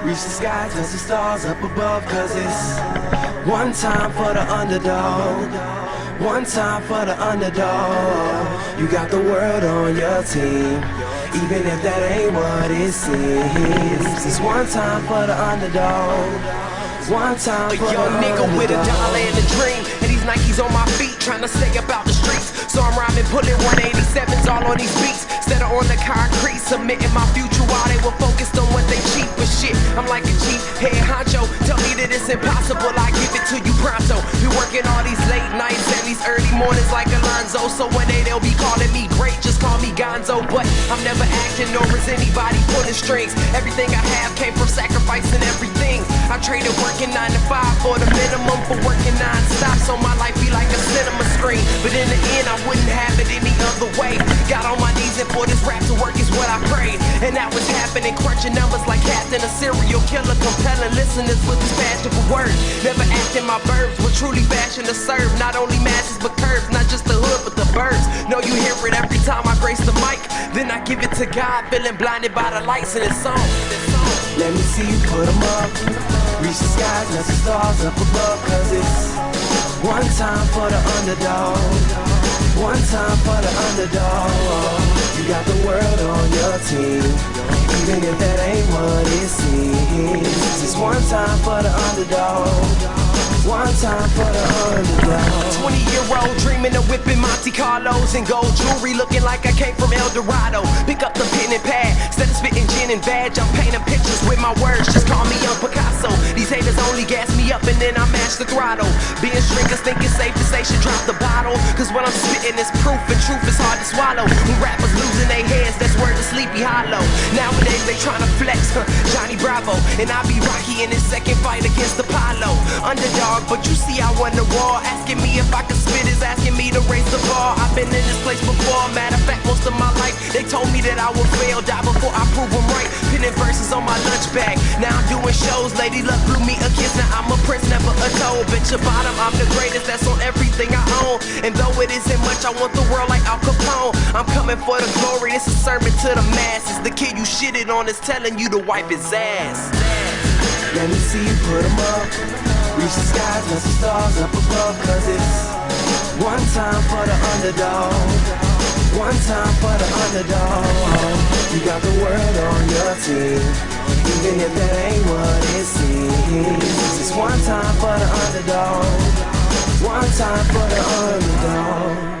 Reach the sky, touch the stars up above, cause it's one time for the underdog, one time for the underdog. You got the world on your team, even if that ain't what it seems. It's one time for the underdog, one time for the underdog. A young nigga with $1 and a dream, and these Nikes on my feet, trying to stay about the streets. So I'm rhyming Pulling 187s all on these beats, instead of on the concrete. Submitting my future while they were focused on what they cheap. But shit, I'm like a chief head honcho. Tell me that it's impossible, I give it to you pronto. Be working all these late nights and these early mornings like Alonzo. So one day they'll be calling me great, just call me Gonzo. But I'm never acting, nor is anybody pulling strings. Everything I have came from sacrificing everything. I traded working 9 to 5 for the minimum for working non-stop, so my life be like a cinema screen. But in the end, I wouldn't have it any other way. Got on my knees and for this rap to work is what I prayed. And that was happening, crunching numbers like Captain, a serial killer, compelling listeners with his passion for words. Never acting my verbs, but truly fashion to serve not only masses but curves, not just the hood but the birds. Know you hear it every time I grace the mic, then I give it to God, feeling blinded by the lights in this song. Let me see you put 'em up, reach the skies, touch the stars up above. Cause it's one time for the underdog, one time for the underdog. You got the world on your team, even if that ain't what it seems. It's one time for the underdog, one time for the underdog. 20-year-old dreaming of whipping Monte Carlos and gold jewelry, looking like I came from El Dorado. Pick up the pen and pad, instead of spitting gin and badge, I'm painting pictures with my words, just call me young Picasso. These haters only gas me up and then I mash the throttle. Being drinkers think it's safe to say should drop the bottle, cause what I'm spitting is proof and truth is hard to swallow. When rappers losing their heads, that's word to Sleepy Hollow. Nowadays they tryna flex, Johnny Bravo, and I be Rocky in his second fight against Apollo. Underdog, but you see I won the war. Asking me if I could spit is asking me to raise the bar. I've been in this place before, matter of fact most of my life. They told me that I would fail, die before I prove them right. Pinning verses on my lunch bag, now I'm doing shows. Lady Luck blew me a kiss, now I'm a prince, never a toad. Bitch your bottom, I'm the greatest, that's on everything I own. And though it isn't much, I want the world like Al Capone. I'm coming for the glory, this is a sermon to the masses. The kid you shitted on is telling you to wipe his ass. Let me see you put 'em up, reach the skies, touch the stars up above. Cause it's one time for the underdog, one time for the underdog. You got the world on your team, even if that ain't what it seems. It's one time for the underdog, one time for the underdog.